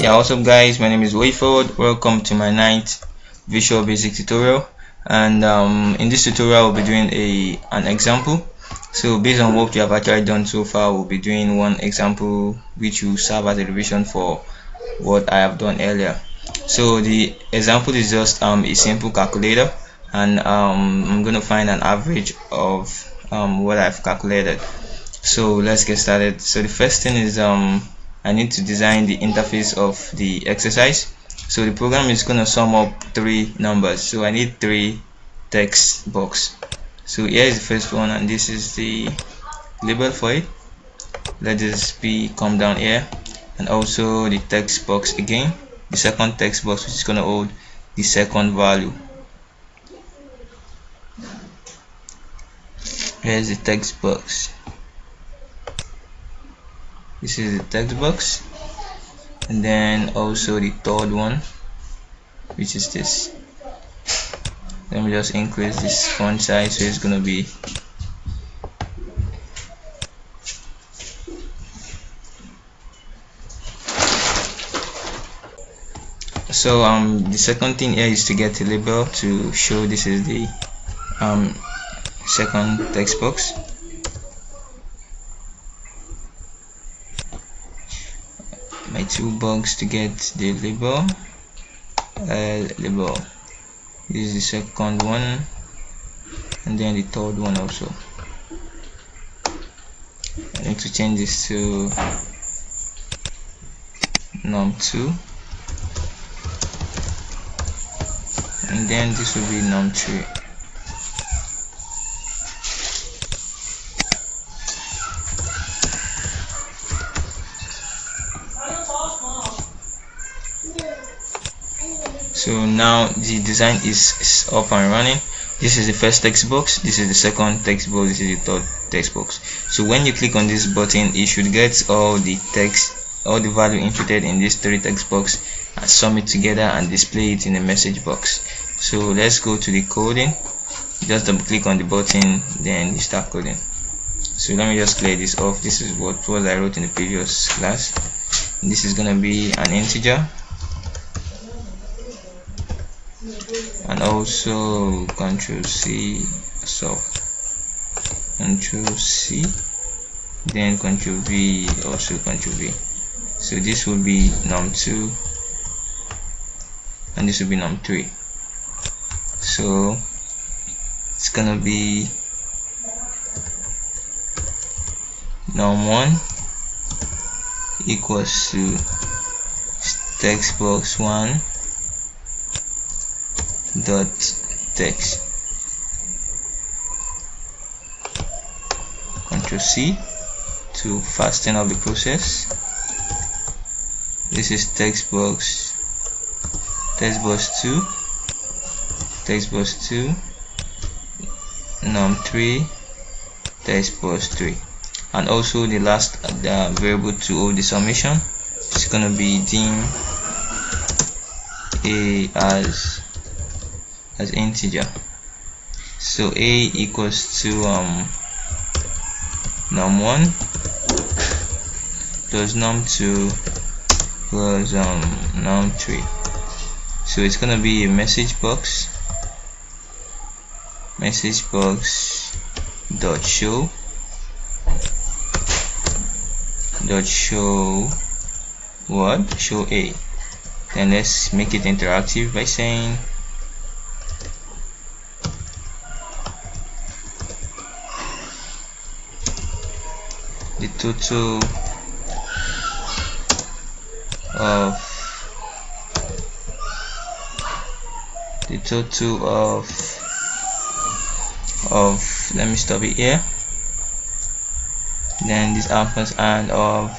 Yeah, what's up guys, my name is Wayford. Welcome to my 9th Visual Basic tutorial, and in this tutorial we'll be doing an example. So based on what we have actually done so far, we'll be doing one example which will serve as a revision for what I have done earlier. So the example is just a simple calculator, and I'm going to find an average of what I've calculated. So let's get started. So the first thing is I need to design the interface of the exercise. So the program is going to sum up 3 numbers, so I need 3 text box. So here is the first one, and this is the label for it. Let this be come down here, and also the text box again, the second text box, which is going to hold the second value. Here's the text box. This is the text box, and then also the third one, which is this. Let me just increase this font size, so it's gonna be so the second thing here is to get a label to show this is the second text box. My toolbox to get the label. Label. This is the second one, and then the third one also. I need to change this to num2, and then this will be num3. So now the design is up and running. This is the first text box, this is the second text box, this is the third text box. So when you click on this button, it should get all the text, all the value inputted in these 3 text box, and sum it together and display it in the message box. So let's go to the coding. Just double click on the button, then you start coding. So let me just clear this off. This is what I wrote in the previous class. This is gonna be an integer, and also Control C, so Control C, then Control V, also Control V. So this will be num2, and this will be num3. So it's gonna be num1 equals to text box 1 dot text. Control C to fasten up the process. This is text box 2, text box 2, num3, text box 3, and also the last variable to hold the summation is gonna be dim a as integer. So a equals to num1 plus num2 plus num3. So it's gonna be a message box dot show what? Show a. Then let's make it interactive by saying the total of let me stop it here. Then this ampersand of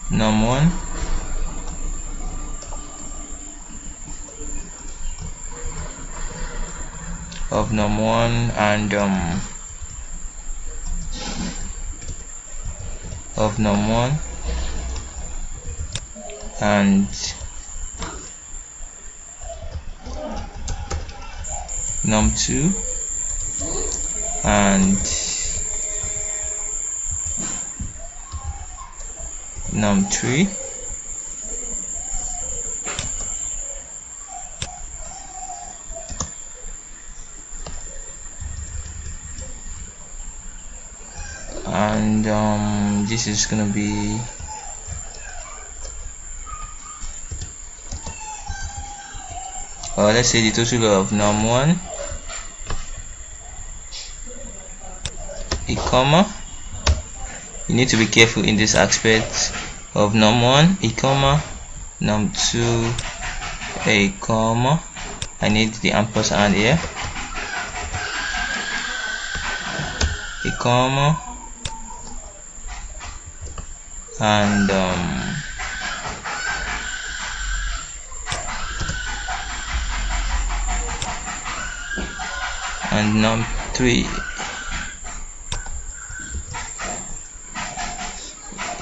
num1 and of num1 and num2 and num3 and this is gonna be let's say the total of num1, a comma. You need to be careful in this aspect of num1, a comma, num2, a comma. I need the ampersand here, a comma, and num3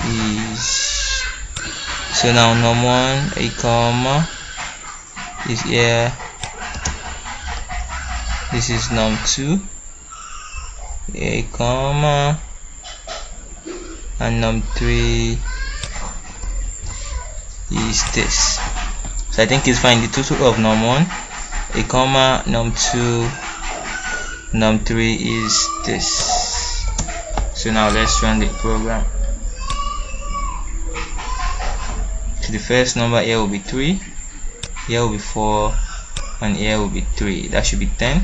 is, so now num1, a comma, is here. This is num2, a comma, and num3 is this. So I think it's fine. The total of num1, a comma, num2, num3 is this. So now let's run the program. So the first number here will be 3, here will be 4, and here will be 3. That should be 10.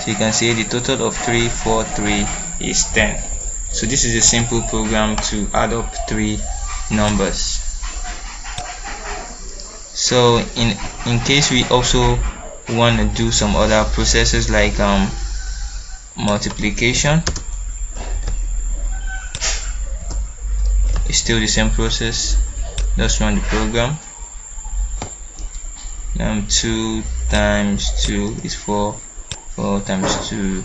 So you can see the total of 3, 4, 3 is 10. So this is a simple program to add up 3 numbers. So in case we also want to do some other processes like multiplication, it's still the same process. Let's run the program. 2 times 2 is 4, 4 times 2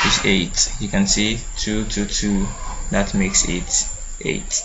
is 8. You can see 2 to 2, that makes it 8.